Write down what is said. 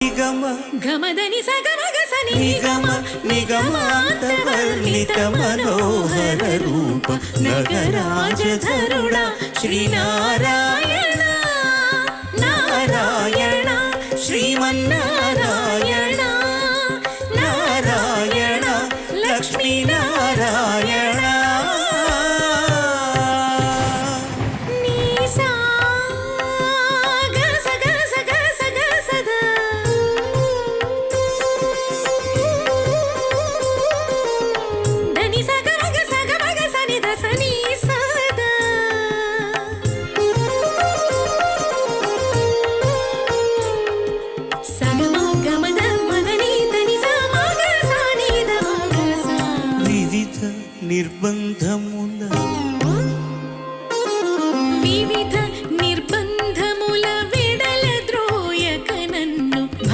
నిగమ గమదని సగమగసని నిగమ నిగమాంతవర్ణిత Manohara Roopa నగరాజధరుడా Sri Narayana Narayana Srimannarayana Narayana Lakshminarayana నిర్బంధము